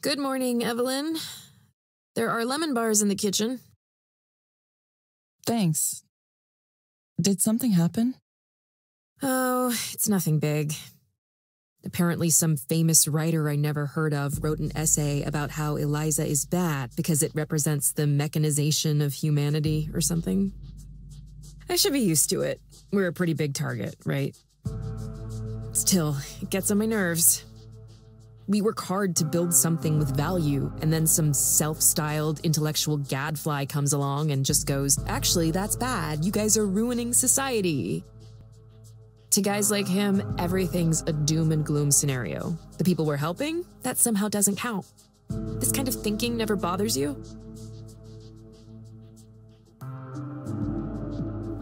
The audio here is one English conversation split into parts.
Good morning, Evelyn. There are lemon bars in the kitchen. Thanks. Did something happen? Oh, it's nothing big. Apparently some famous writer I never heard of wrote an essay about how Eliza is bad because it represents the mechanization of humanity or something. I should be used to it. We're a pretty big target, right? Still, it gets on my nerves. We work hard to build something with value, and then some self-styled intellectual gadfly comes along and just goes, "Actually, that's bad. You guys are ruining society." To guys like him, everything's a doom and gloom scenario. The people we're helping, that somehow doesn't count. This kind of thinking never bothers you?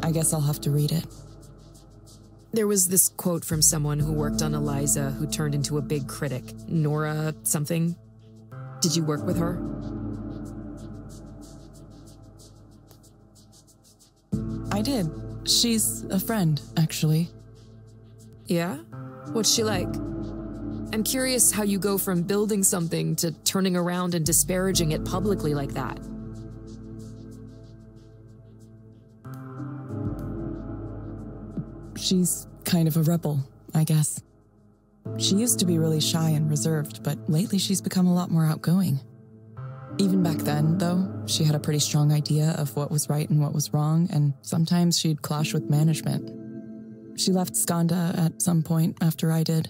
I guess I'll have to read it. There was this quote from someone who worked on Eliza who turned into a big critic, Nora something. Did you work with her? I did. She's a friend, actually. Yeah? What's she like? I'm curious how you go from building something to turning around and disparaging it publicly like that. She's kind of a rebel, I guess. She used to be really shy and reserved, but lately she's become a lot more outgoing. Even back then, though, she had a pretty strong idea of what was right and what was wrong, and sometimes she'd clash with management. She left Skanda at some point after I did.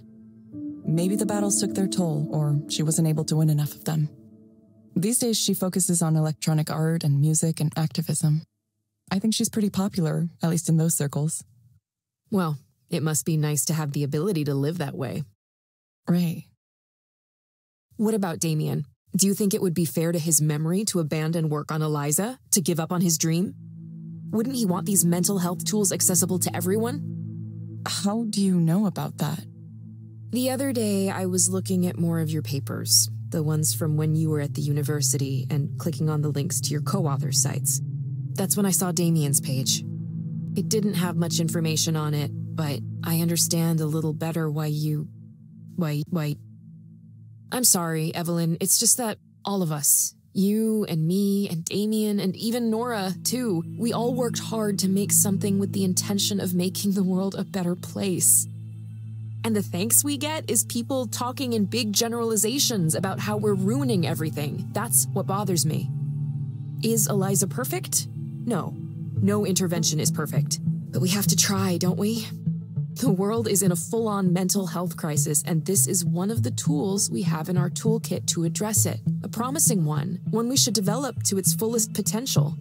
Maybe the battles took their toll, or she wasn't able to win enough of them. These days, she focuses on electronic art and music and activism. I think she's pretty popular, at least in those circles. Well, it must be nice to have the ability to live that way. Right. What about Damien? Do you think it would be fair to his memory to abandon work on Eliza, to give up on his dream? Wouldn't he want these mental health tools accessible to everyone? How do you know about that? The other day, I was looking at more of your papers, the ones from when you were at the university, and clicking on the links to your co-author sites. That's when I saw Damien's page. It didn't have much information on it, but I understand a little better why you... Why... I'm sorry, Evelyn. It's just that all of us, you and me and Damien and even Nora, too, we all worked hard to make something with the intention of making the world a better place. And the thanks we get is people talking in big generalizations about how we're ruining everything. That's what bothers me. Is Eliza perfect? No. No intervention is perfect. But we have to try, don't we? The world is in a full-on mental health crisis, and this is one of the tools we have in our toolkit to address it. A promising one we should develop to its fullest potential.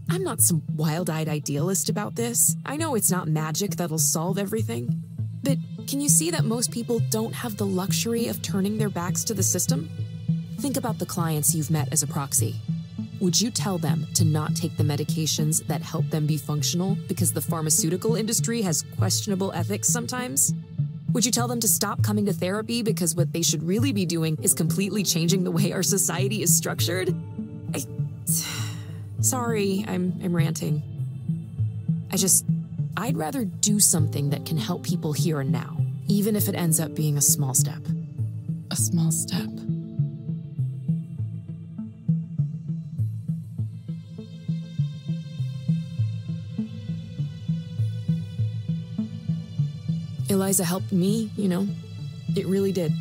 I'm not some wild-eyed idealist about this. I know it's not magic that'll solve everything. But can you see that most people don't have the luxury of turning their backs to the system? Think about the clients you've met as a proxy. Would you tell them to not take the medications that help them be functional because the pharmaceutical industry has questionable ethics sometimes? Would you tell them to stop coming to therapy because what they should really be doing is completely changing the way our society is structured? Sorry, I'm ranting. I'd rather do something that can help people here and now, even if it ends up being a small step. A small step. Eliza helped me, you know. It really did.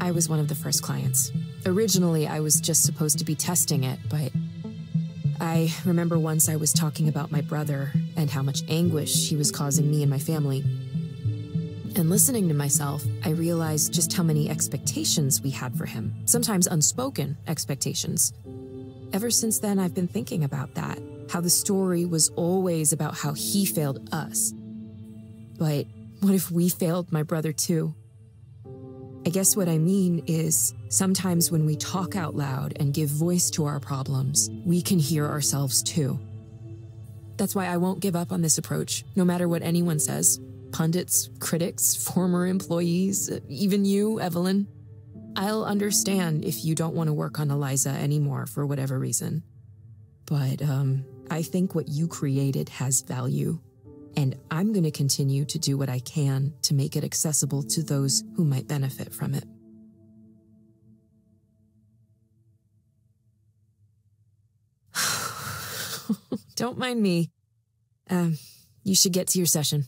I was one of the first clients. Originally, I was just supposed to be testing it, but I remember once I was talking about my brother and how much anguish he was causing me and my family. And listening to myself, I realized just how many expectations we had for him, sometimes unspoken expectations. Ever since then, I've been thinking about that, how the story was always about how he failed us. But what if we failed my brother too? I guess what I mean is, sometimes when we talk out loud and give voice to our problems, we can hear ourselves too. That's why I won't give up on this approach, no matter what anyone says. Pundits, critics, former employees, even you, Evelyn. I'll understand if you don't want to work on Eliza anymore for whatever reason. But I think what you created has value. And I'm going to continue to do what I can to make it accessible to those who might benefit from it. Don't mind me. You should get to your session.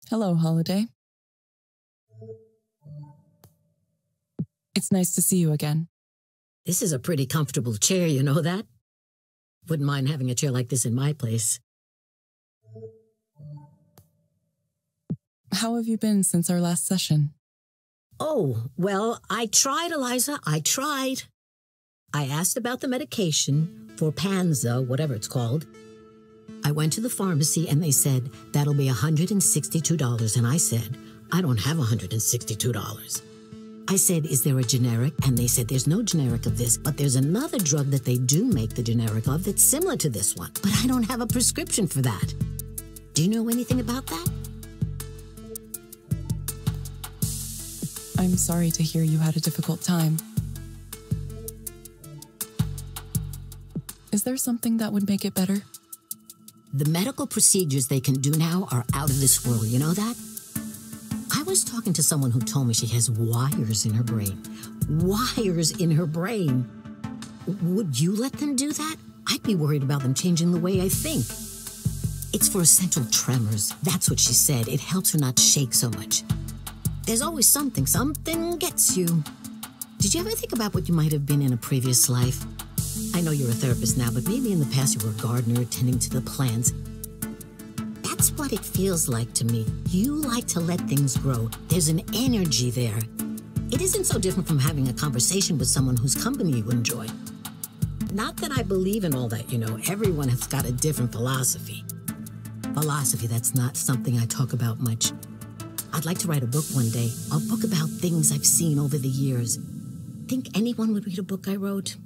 Hello, Holiday. It's nice to see you again. This is a pretty comfortable chair, you know that? Wouldn't mind having a chair like this in my place. How have you been since our last session? Oh, well, I tried, Eliza. I tried. I asked about the medication for Panza, whatever it's called. I went to the pharmacy and they said, that'll be $162. And I said, I don't have $162. I said, is there a generic? And they said, there's no generic of this, but there's another drug that they do make the generic of that's similar to this one. But I don't have a prescription for that. Do you know anything about that? I'm sorry to hear you had a difficult time. Is there something that would make it better? The medical procedures they can do now are out of this world, you know that? I was talking to someone who told me she has wires in her brain. Wires in her brain. Would you let them do that? I'd be worried about them changing the way I think. It's for essential tremors. That's what she said. It helps her not shake so much. There's always something gets you. Did you ever think about what you might have been in a previous life? I know you're a therapist now, but maybe in the past you were a gardener tending to the plants. That's what it feels like to me. You like to let things grow. There's an energy there. It isn't so different from having a conversation with someone whose company you enjoy. Not that I believe in all that, you know. Everyone has got a different philosophy. Philosophy, that's not something I talk about much. I'd like to write a book one day. A book about things I've seen over the years. Think anyone would read a book I wrote?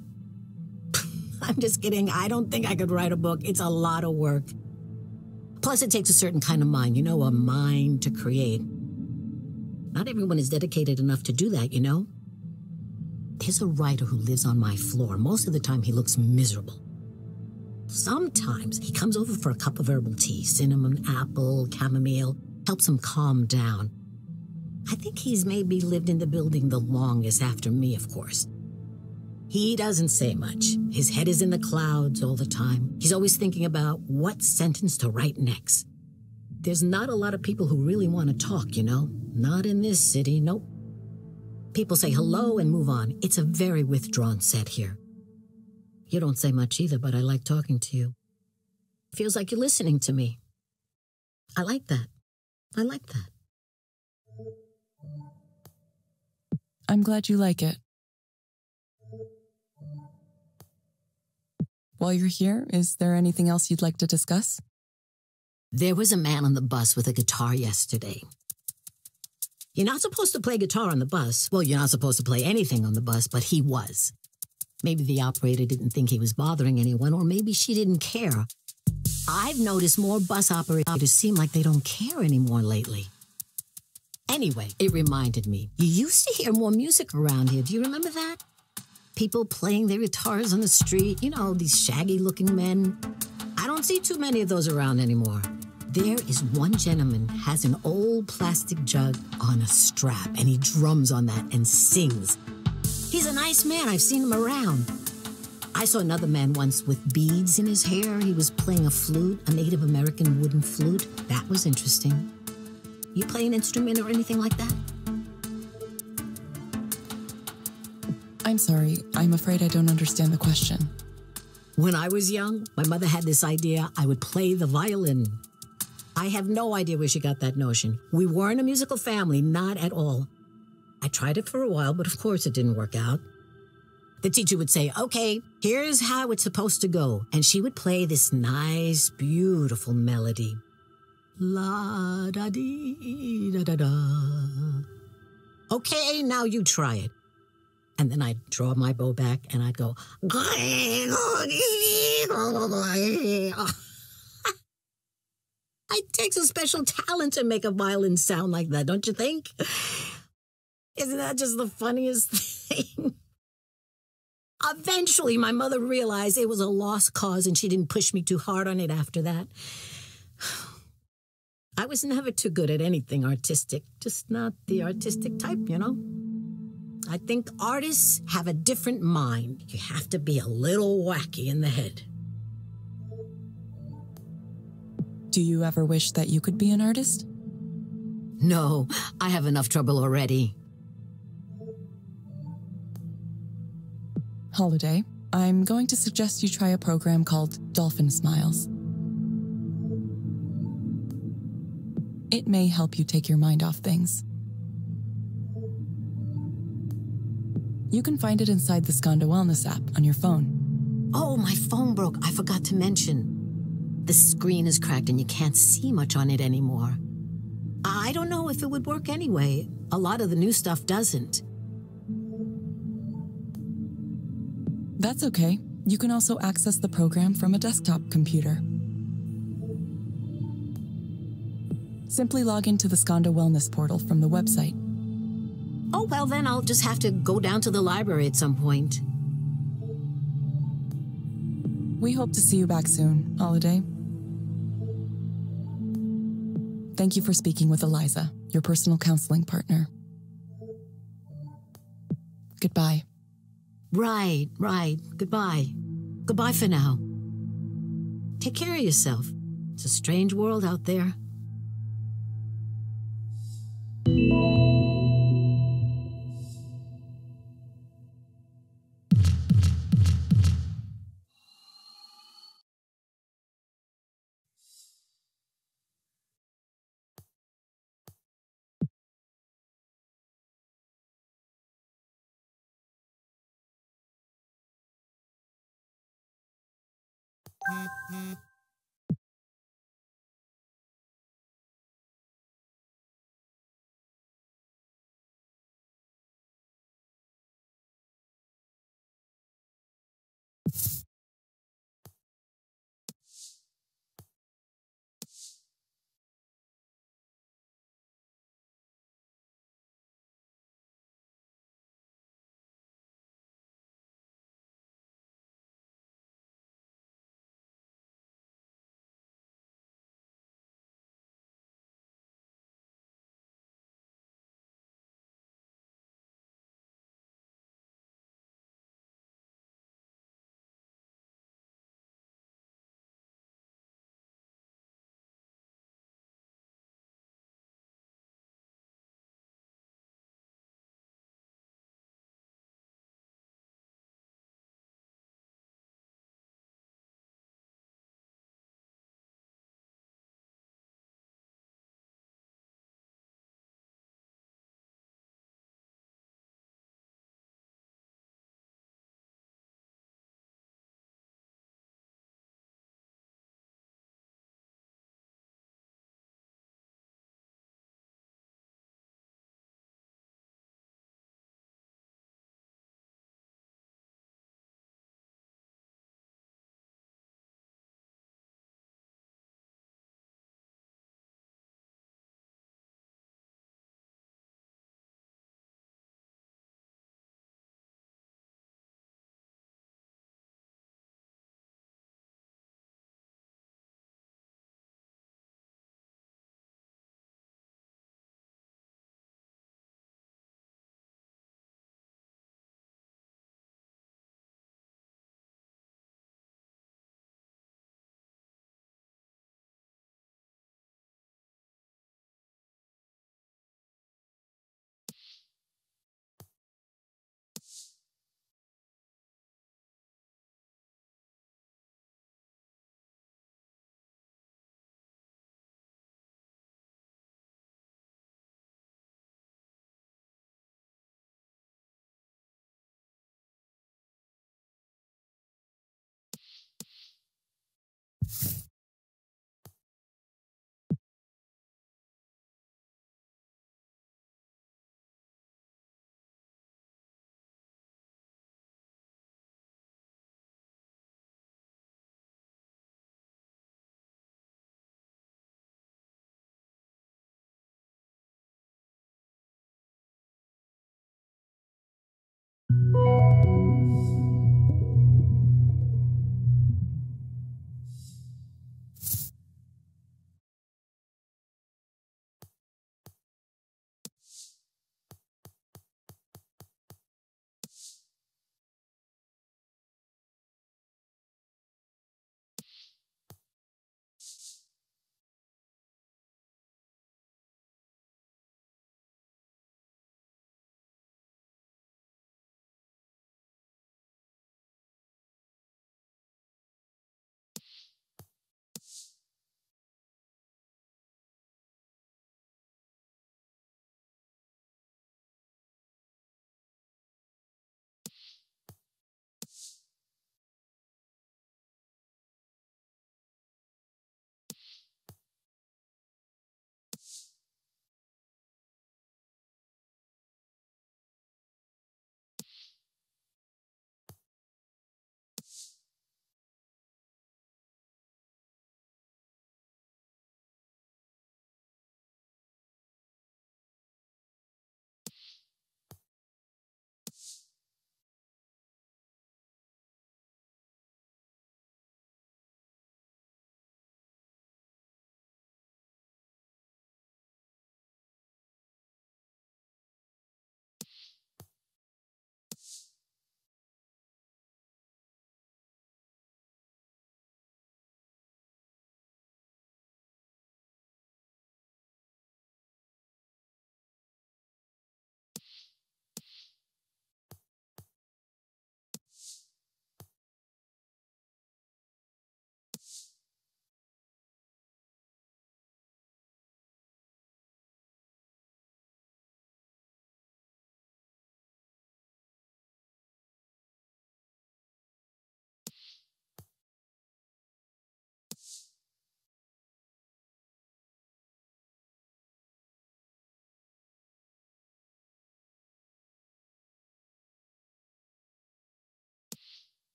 I'm just kidding. I don't think I could write a book. It's a lot of work. Plus, it takes a certain kind of mind, you know, a mind to create. Not everyone is dedicated enough to do that, you know? There's a writer who lives on my floor. Most of the time, he looks miserable. Sometimes he comes over for a cup of herbal tea, cinnamon, apple, chamomile, helps him calm down. I think he's maybe lived in the building the longest after me, of course. He doesn't say much. His head is in the clouds all the time. He's always thinking about what sentence to write next. There's not a lot of people who really want to talk, you know? Not in this city, nope. People say hello and move on. It's a very withdrawn set here. You don't say much either, but I like talking to you. Feels like you're listening to me. I like that. I like that. I'm glad you like it. While you're here, is there anything else you'd like to discuss? There was a man on the bus with a guitar yesterday. You're not supposed to play guitar on the bus. Well, you're not supposed to play anything on the bus, but he was. Maybe the operator didn't think he was bothering anyone, or maybe she didn't care. I've noticed more bus operators seem like they don't care anymore lately. Anyway, it reminded me. You used to hear more music around here. Do you remember that? People playing their guitars on the street. You know, these shaggy-looking men. I don't see too many of those around anymore. There is one gentleman has an old plastic jug on a strap, and he drums on that and sings. He's a nice man. I've seen him around. I saw another man once with beads in his hair. He was playing a flute, a Native American wooden flute. That was interesting. You play an instrument or anything like that? I'm sorry. I'm afraid I don't understand the question. When I was young, my mother had this idea I would play the violin. I have no idea where she got that notion. We weren't a musical family, not at all. I tried it for a while, but of course it didn't work out. The teacher would say, okay, here's how it's supposed to go. And she would play this nice, beautiful melody. La-da-dee-da-da-da. Okay, now you try it. And then I'd draw my bow back and I'd go. It takes a special talent to make a violin sound like that, don't you think? Isn't that just the funniest thing? Eventually, my mother realized it was a lost cause and she didn't push me too hard on it after that. I was never too good at anything artistic, just not the artistic type, you know? I think artists have a different mind. You have to be a little wacky in the head. Do you ever wish that you could be an artist? No, I have enough trouble already. Holiday, I'm going to suggest you try a program called Dolphin Smiles. It may help you take your mind off things. You can find it inside the Skanda Wellness app on your phone. Oh, my phone broke. I forgot to mention. The screen is cracked and you can't see much on it anymore. I don't know if it would work anyway. A lot of the new stuff doesn't. That's okay. You can also access the program from a desktop computer. Simply log into the Skanda Wellness portal from the website. Oh, well, then I'll just have to go down to the library at some point. We hope to see you back soon, Holiday. Thank you for speaking with Eliza, your personal counseling partner. Goodbye. Right. Goodbye. Goodbye for now. Take care of yourself. It's a strange world out there.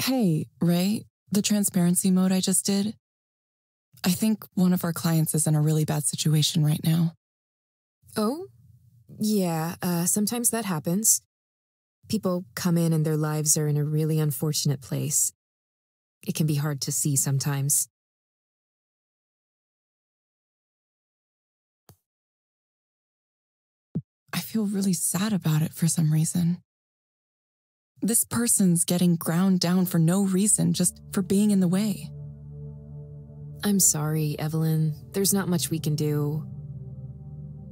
Hey, Ray, the transparency mode I just did. I think one of our clients is in a really bad situation right now. Oh? Yeah, sometimes that happens. People come in and their lives are in a really unfortunate place. It can be hard to see sometimes. I feel really sad about it for some reason. This person's getting ground down for no reason, just for being in the way. I'm sorry, Evelyn. There's not much we can do.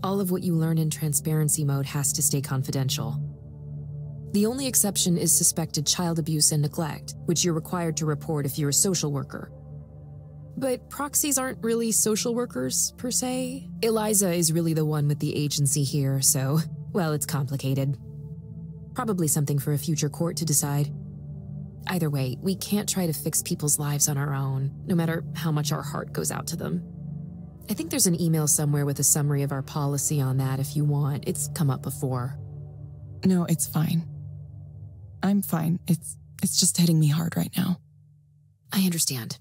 All of what you learn in transparency mode has to stay confidential. The only exception is suspected child abuse and neglect, which you're required to report if you're a social worker. But proxies aren't really social workers, per se. Eliza is really the one with the agency here, so, well, it's complicated. Probably something for a future court to decide. Either way, we can't try to fix people's lives on our own, no matter how much our heart goes out to them. I think there's an email somewhere with a summary of our policy on that if you want. It's come up before. No, it's fine. I'm fine. It's just hitting me hard right now. I understand.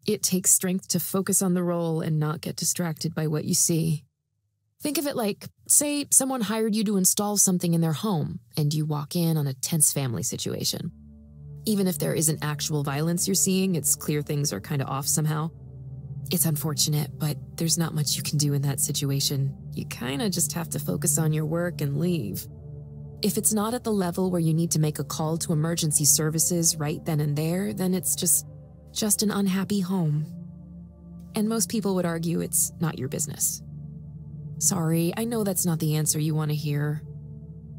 It takes strength to focus on the role and not get distracted by what you see. Think of it like, say, someone hired you to install something in their home, and you walk in on a tense family situation. Even if there isn't actual violence you're seeing, it's clear things are kind of off somehow. It's unfortunate, but there's not much you can do in that situation. You kind of just have to focus on your work and leave. If it's not at the level where you need to make a call to emergency services right then and there, then it's just an unhappy home. And most people would argue it's not your business. Sorry, I know that's not the answer you want to hear.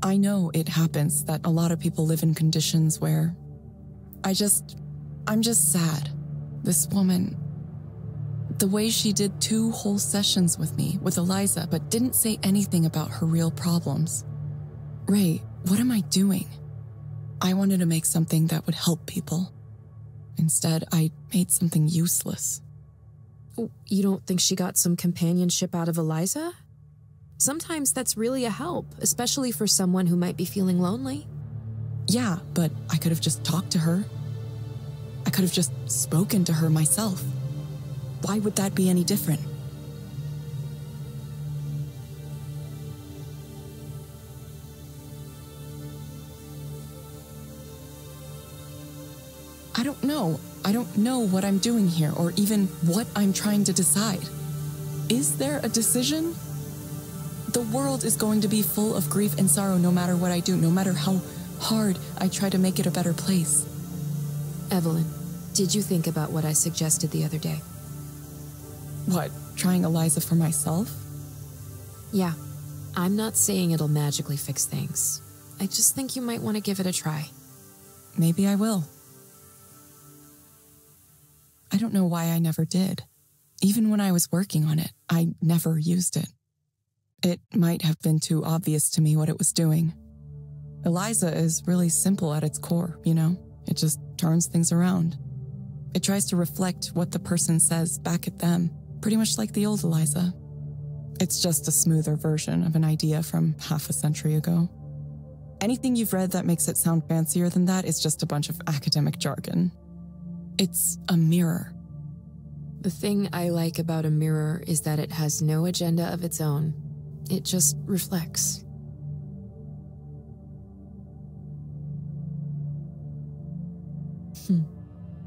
I know it happens that a lot of people live in conditions where I'm just sad. This woman, the way she did 2 whole sessions with me, with Eliza, but didn't say anything about her real problems. Ray, what am I doing? I wanted to make something that would help people. Instead, I made something useless. You don't think she got some companionship out of Eliza? Sometimes that's really a help, especially for someone who might be feeling lonely. Yeah, but I could have just talked to her. I could have just spoken to her myself. Why would that be any different? I don't know. I don't know what I'm doing here or even what I'm trying to decide. Is there a decision? The world is going to be full of grief and sorrow no matter what I do, no matter how hard I try to make it a better place. Evelyn, did you think about what I suggested the other day? What, trying Eliza for myself? Yeah, I'm not saying it'll magically fix things. I just think you might want to give it a try. Maybe I will. I don't know why I never did. Even when I was working on it, I never used it. It might have been too obvious to me what it was doing. Eliza is really simple at its core, you know? It just turns things around. It tries to reflect what the person says back at them, pretty much like the old Eliza. It's just a smoother version of an idea from half a century ago. Anything you've read that makes it sound fancier than that is just a bunch of academic jargon. It's a mirror. The thing I like about a mirror is that it has no agenda of its own. It just reflects.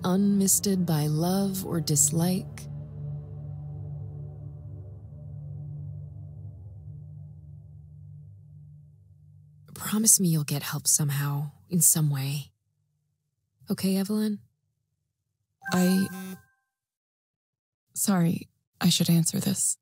Unmisted by love or dislike. Promise me you'll get help somehow, in some way. Okay, Evelyn? Sorry, I should answer this.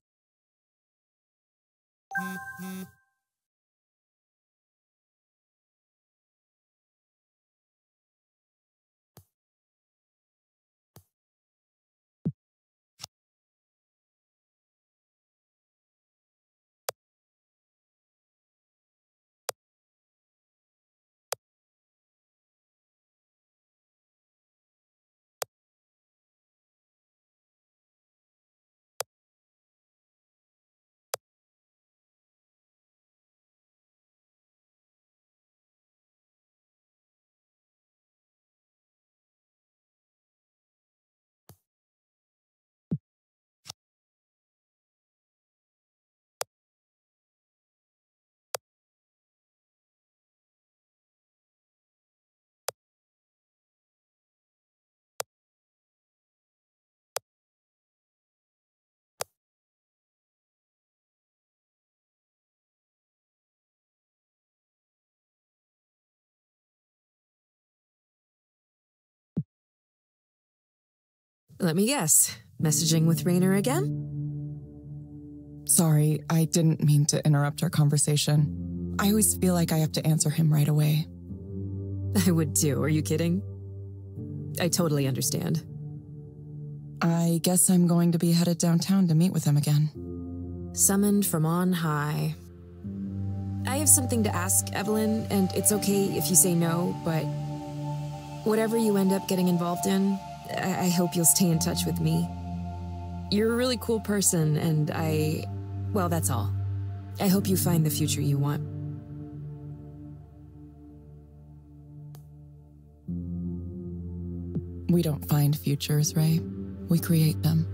Let me guess. Messaging with Raynor again? Sorry, I didn't mean to interrupt our conversation. I always feel like I have to answer him right away. I would too, are you kidding? I totally understand. I guess I'm going to be headed downtown to meet with him again. Summoned from on high. I have something to ask, Evelyn, and it's okay if you say no, but whatever you end up getting involved in, I hope you'll stay in touch with me. You're a really cool person, and well, that's all. I hope you find the future you want. We don't find futures, Ray. We create them.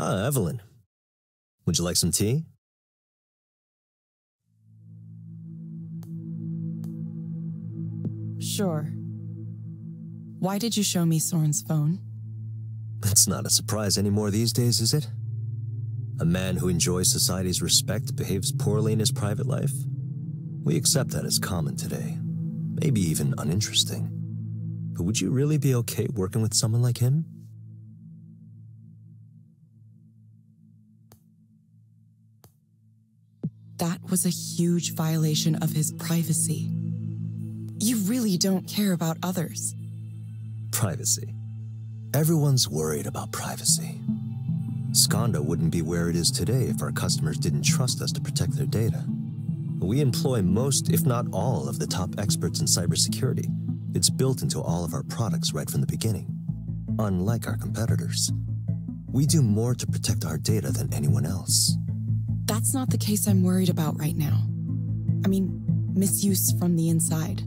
Ah, Evelyn. Would you like some tea? Sure. Why did you show me Soren's phone? It's not a surprise anymore these days, is it? A man who enjoys society's respect behaves poorly in his private life? We accept that as common today, maybe even uninteresting. But would you really be okay working with someone like him? That was a huge violation of his privacy. You really don't care about others. Privacy. Everyone's worried about privacy. Skanda wouldn't be where it is today if our customers didn't trust us to protect their data. We employ most, if not all, of the top experts in cybersecurity. It's built into all of our products right from the beginning. Unlike our competitors, we do more to protect our data than anyone else. That's not the case I'm worried about right now. I mean, misuse from the inside.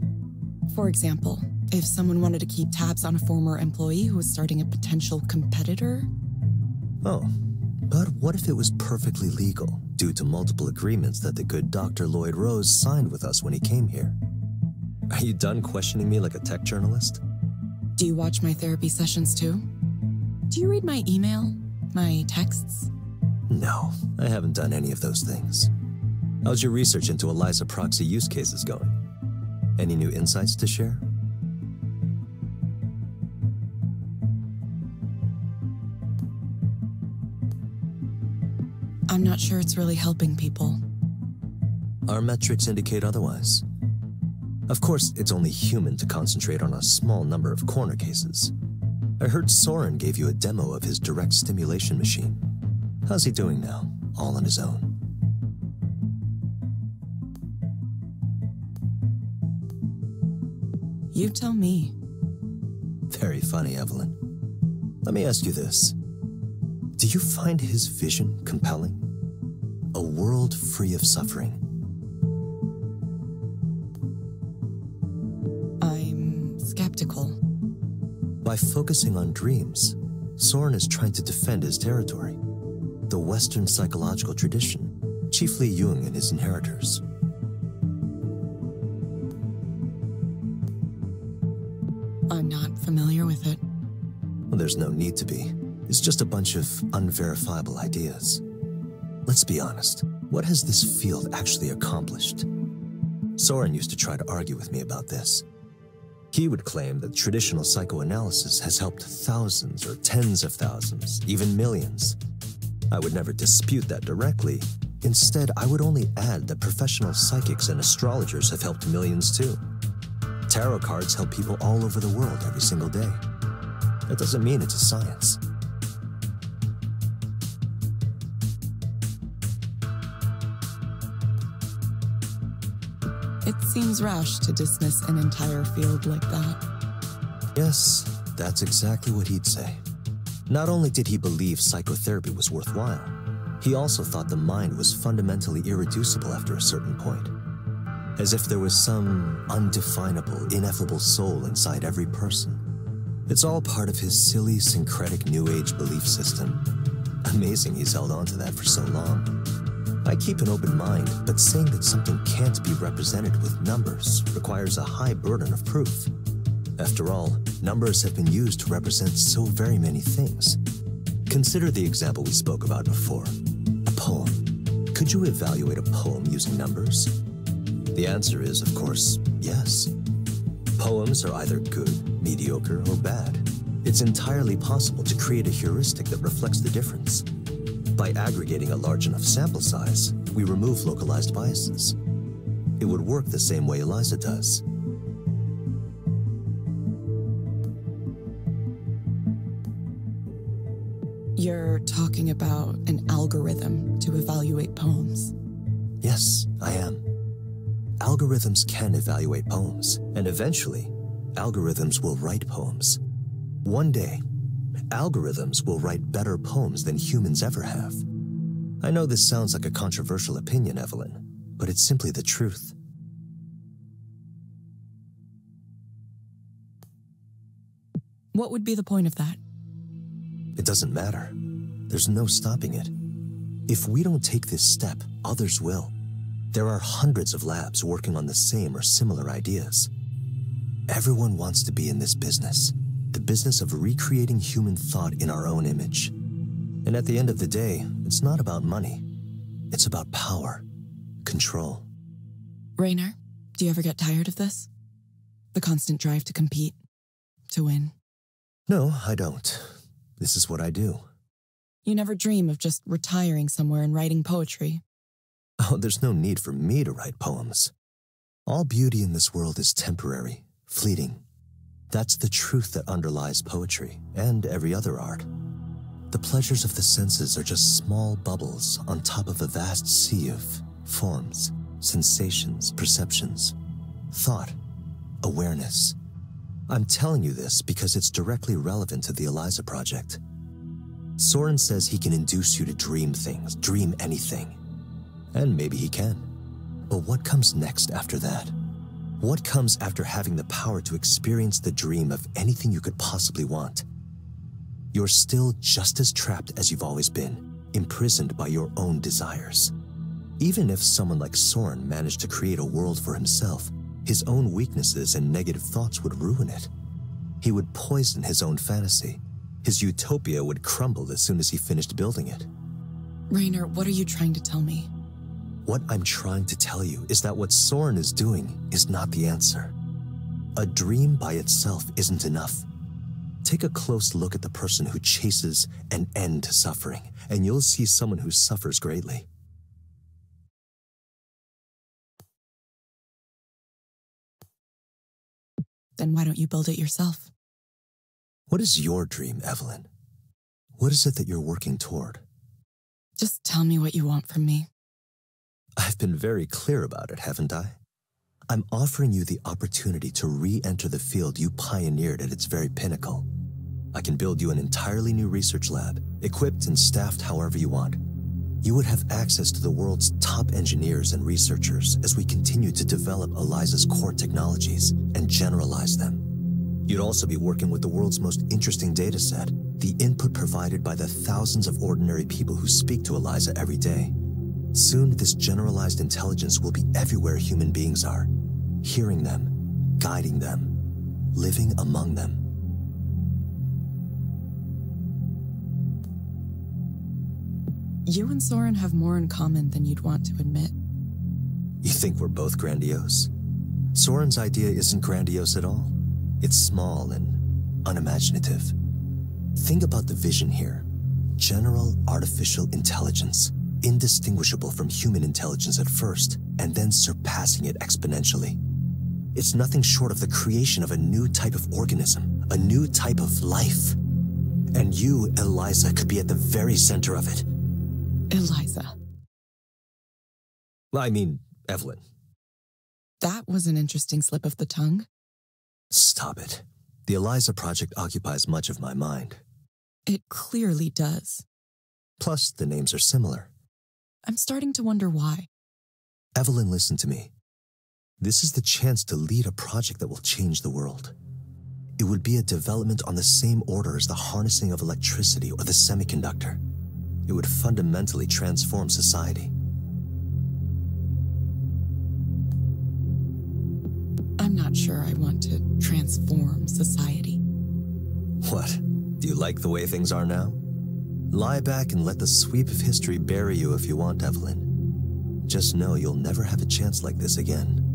For example, if someone wanted to keep tabs on a former employee who was starting a potential competitor. Oh, but what if it was perfectly legal, due to multiple agreements that the good Dr. Lloyd Rose signed with us when he came here? Are you done questioning me like a tech journalist? Do you watch my therapy sessions too? Do you read my email? My texts? No, I haven't done any of those things. How's your research into Eliza proxy use cases going? Any new insights to share? I'm not sure it's really helping people. Our metrics indicate otherwise. Of course, it's only human to concentrate on a small number of corner cases. I heard Soren gave you a demo of his direct stimulation machine. How's he doing now, all on his own? You tell me. Very funny, Evelyn. Let me ask you this. Do you find his vision compelling? A world free of suffering? I'm skeptical. By focusing on dreams, Soren is trying to defend his territory. The Western psychological tradition, chiefly Jung and his inheritors. I'm not familiar with it. Well, there's no need to be. It's just a bunch of unverifiable ideas. Let's be honest, what has this field actually accomplished? Soren used to try to argue with me about this. He would claim that traditional psychoanalysis has helped thousands or tens of thousands, even millions. I would never dispute that directly. Instead, I would only add that professional psychics and astrologers have helped millions too. Tarot cards help people all over the world every single day. That doesn't mean it's a science. It seems rash to dismiss an entire field like that. Yes, that's exactly what he'd say. Not only did he believe psychotherapy was worthwhile, he also thought the mind was fundamentally irreducible after a certain point. As if there was some undefinable, ineffable soul inside every person. It's all part of his silly, syncretic New Age belief system. Amazing he's held on to that for so long. I keep an open mind, but saying that something can't be represented with numbers requires a high burden of proof. After all, numbers have been used to represent so very many things. Consider the example we spoke about before, a poem. Could you evaluate a poem using numbers? The answer is, of course, yes. Poems are either good, mediocre, or bad. It's entirely possible to create a heuristic that reflects the difference. By aggregating a large enough sample size, we remove localized biases. It would work the same way Eliza does. You're talking about an algorithm to evaluate poems. Yes, I am. Algorithms can evaluate poems, and eventually, algorithms will write poems. One day, algorithms will write better poems than humans ever have. I know this sounds like a controversial opinion, Evelyn, but it's simply the truth. What would be the point of that? It doesn't matter. There's no stopping it. If we don't take this step, others will. There are hundreds of labs working on the same or similar ideas. Everyone wants to be in this business, the business of recreating human thought in our own image. And at the end of the day, it's not about money. It's about power, control. Raynor, do you ever get tired of this? The constant drive to compete, to win? No, I don't. This is what I do. You never dream of just retiring somewhere and writing poetry? Oh, there's no need for me to write poems. All beauty in this world is temporary, fleeting. That's the truth that underlies poetry and every other art. The pleasures of the senses are just small bubbles on top of a vast sea of forms, sensations, perceptions, thought, awareness. I'm telling you this because it's directly relevant to the Eliza project. Soren says he can induce you to dream things, dream anything. And maybe he can. But what comes next after that? What comes after having the power to experience the dream of anything you could possibly want? You're still just as trapped as you've always been, imprisoned by your own desires. Even if someone like Soren managed to create a world for himself, his own weaknesses and negative thoughts would ruin it. He would poison his own fantasy. His utopia would crumble as soon as he finished building it. Raynor, what are you trying to tell me? What I'm trying to tell you is that what Soren is doing is not the answer. A dream by itself isn't enough. Take a close look at the person who chases an end to suffering, and you'll see someone who suffers greatly. Then why don't you build it yourself? What is your dream, Evelyn? What is it that you're working toward? Just tell me what you want from me. I've been very clear about it, haven't I? I'm offering you the opportunity to re-enter the field you pioneered at its very pinnacle. I can build you an entirely new research lab, equipped and staffed however you want. You would have access to the world's top engineers and researchers as we continue to develop Eliza's core technologies and generalize them. You'd also be working with the world's most interesting data set, the input provided by the thousands of ordinary people who speak to Eliza every day. Soon, this generalized intelligence will be everywhere human beings are, hearing them, guiding them, living among them. You and Soren have more in common than you'd want to admit. You think we're both grandiose? Soren's idea isn't grandiose at all. It's small and unimaginative. Think about the vision here. General artificial intelligence, indistinguishable from human intelligence at first, and then surpassing it exponentially. It's nothing short of the creation of a new type of organism, a new type of life. And you, Eliza, could be at the very center of it. Eliza. I mean, Evelyn. That was an interesting slip of the tongue. Stop it. The Eliza project occupies much of my mind. It clearly does. Plus, the names are similar. I'm starting to wonder why. Evelyn, listen to me. This is the chance to lead a project that will change the world. It would be a development on the same order as the harnessing of electricity or the semiconductor. It would fundamentally transform society. I'm not sure I want to transform society. What? Do you like the way things are now? Lie back and let the sweep of history bury you if you want, Evelyn. Just know you'll never have a chance like this again.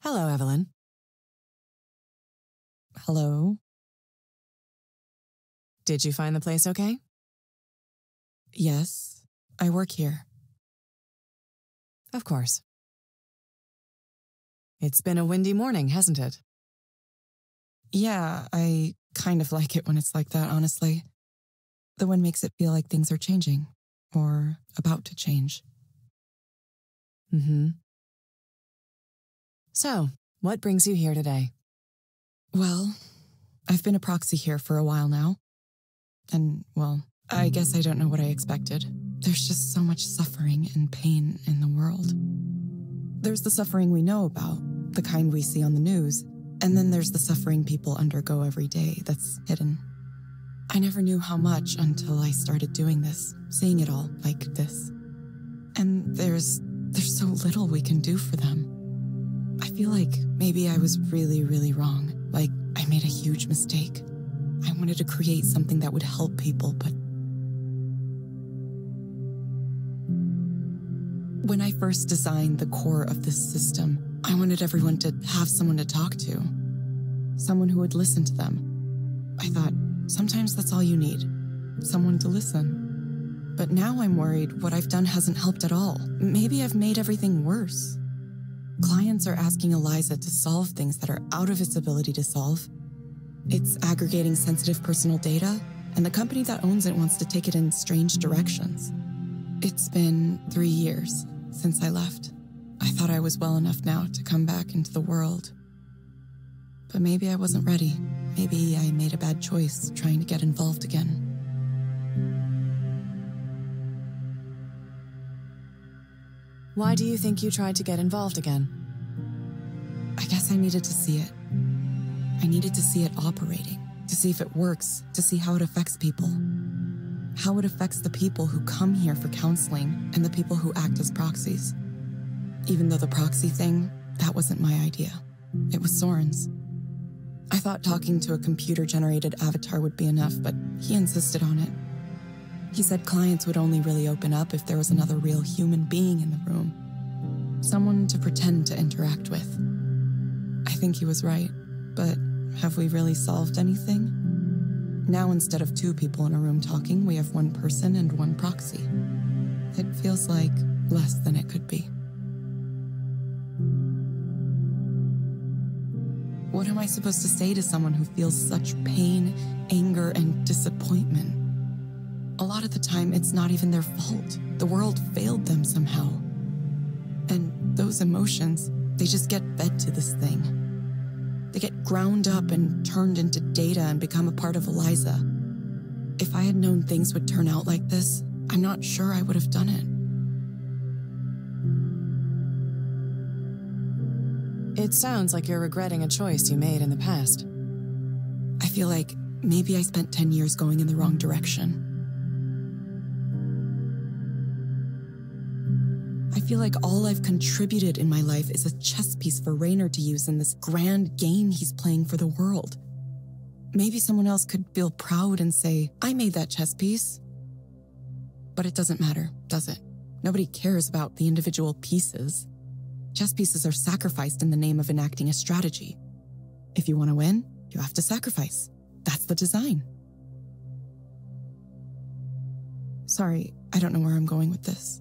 Hello, Evelyn. Hello? Did you find the place okay? Yes, I work here. Of course. It's been a windy morning, hasn't it? Yeah, I kind of like it when it's like that, honestly. The wind makes it feel like things are changing, or about to change. Mm-hmm. So, what brings you here today? Well, I've been a proxy here for a while now. And, well, I guess I don't know what I expected. There's just so much suffering and pain in the world. There's the suffering we know about, the kind we see on the news, and then there's the suffering people undergo every day that's hidden. I never knew how much until I started doing this, seeing it all like this. And there's so little we can do for them. I feel like maybe I was really, really wrong. Like I made a huge mistake. I wanted to create something that would help people, but when I first designed the core of this system, I wanted everyone to have someone to talk to, someone who would listen to them. I thought, sometimes that's all you need, someone to listen. But now I'm worried what I've done hasn't helped at all. Maybe I've made everything worse. Clients are asking Eliza to solve things that are out of its ability to solve. It's aggregating sensitive personal data, and the company that owns it wants to take it in strange directions. It's been 3 years since I left. I thought I was well enough now to come back into the world. But maybe I wasn't ready. Maybe I made a bad choice trying to get involved again. Why do you think you tried to get involved again? I guess I needed to see it. I needed to see it operating, to see if it works, to see how it affects people. How it affects the people who come here for counseling and the people who act as proxies. Even though the proxy thing, that wasn't my idea. It was Soren's. I thought talking to a computer-generated avatar would be enough, but he insisted on it. He said clients would only really open up if there was another real human being in the room. Someone to pretend to interact with. I think he was right, but have we really solved anything? Now instead of 2 people in a room talking, we have 1 person and 1 proxy. It feels like less than it could be. What am I supposed to say to someone who feels such pain, anger, and disappointment? A lot of the time, it's not even their fault. The world failed them somehow. And those emotions, they just get fed to this thing. They get ground up and turned into data and become a part of Eliza. If I had known things would turn out like this, I'm not sure I would have done it. It sounds like you're regretting a choice you made in the past. I feel like maybe I spent 10 years going in the wrong direction. I feel like all I've contributed in my life is a chess piece for Raynor to use in this grand game he's playing for the world. Maybe someone else could feel proud and say, I made that chess piece. But it doesn't matter, does it? Nobody cares about the individual pieces. Chess pieces are sacrificed in the name of enacting a strategy. If you want to win, you have to sacrifice. That's the design. Sorry, I don't know where I'm going with this.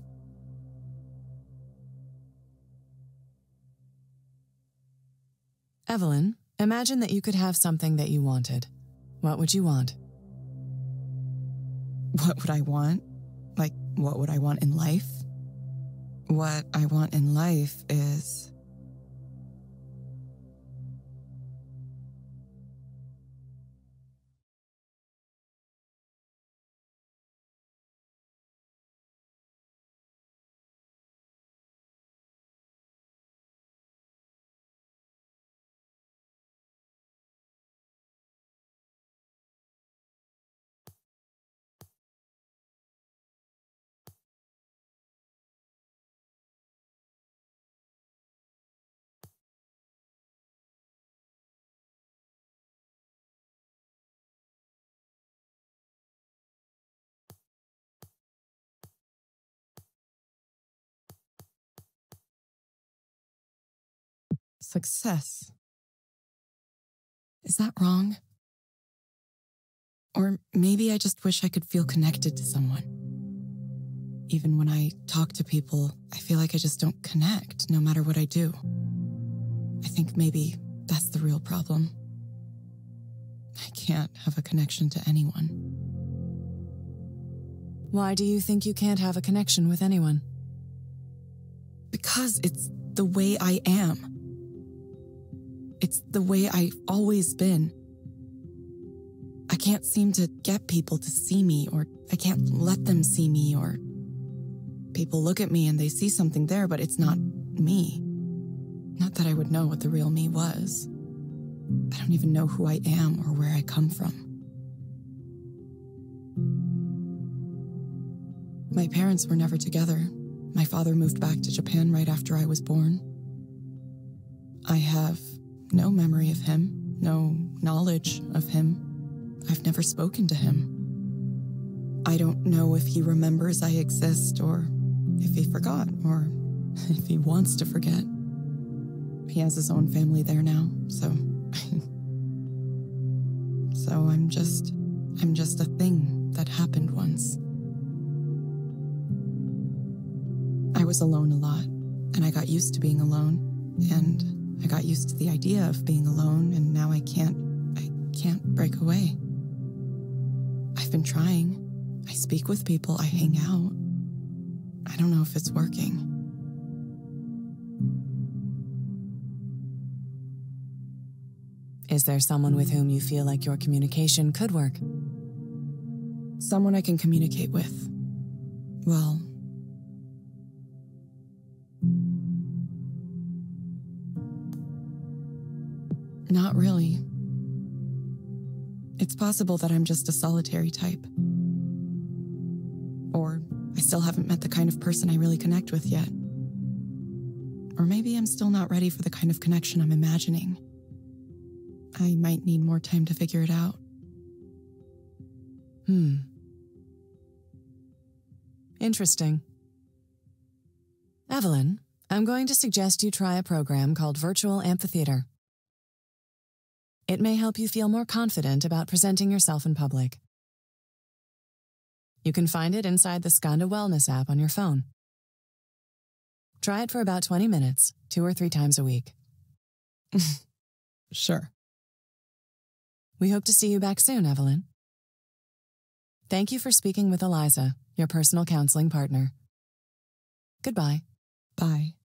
Evelyn, imagine that you could have something that you wanted. What would you want? What would I want? Like, what would I want in life? What I want in life is Success. Is that wrong? Or maybe I just wish I could feel connected to someone. Even when I talk to people, I feel like I just don't connect, no matter what I do. I think maybe that's the real problem. I can't have a connection to anyone. Why do you think you can't have a connection with anyone? Because it's the way I am. It's the way I've always been. I can't seem to get people to see me, or I can't let them see me, or people look at me and they see something there, but it's not me. Not that I would know what the real me was. I don't even know who I am or where I come from. My parents were never together. My father moved back to Japan right after I was born. I have no memory of him, no knowledge of him. I've never spoken to him. I don't know if he remembers I exist, or if he forgot, or if he wants to forget. He has his own family there now, so... So I'm just a thing that happened once. I was alone a lot, and I got used to being alone, and I got used to the idea of being alone, and now I can't break away. I've been trying. I speak with people, I hang out. I don't know if it's working. Is there someone with whom you feel like your communication could work? Someone I can communicate with. Well, not really. It's possible that I'm just a solitary type. Or I still haven't met the kind of person I really connect with yet. Or maybe I'm still not ready for the kind of connection I'm imagining. I might need more time to figure it out. Interesting. Evelyn, I'm going to suggest you try a program called Virtual Amphitheater. It may help you feel more confident about presenting yourself in public. You can find it inside the Skanda Wellness app on your phone. Try it for about 20 minutes, 2 or 3 times a week. Sure. We hope to see you back soon, Evelyn. Thank you for speaking with Eliza, your personal counseling partner. Goodbye. Bye.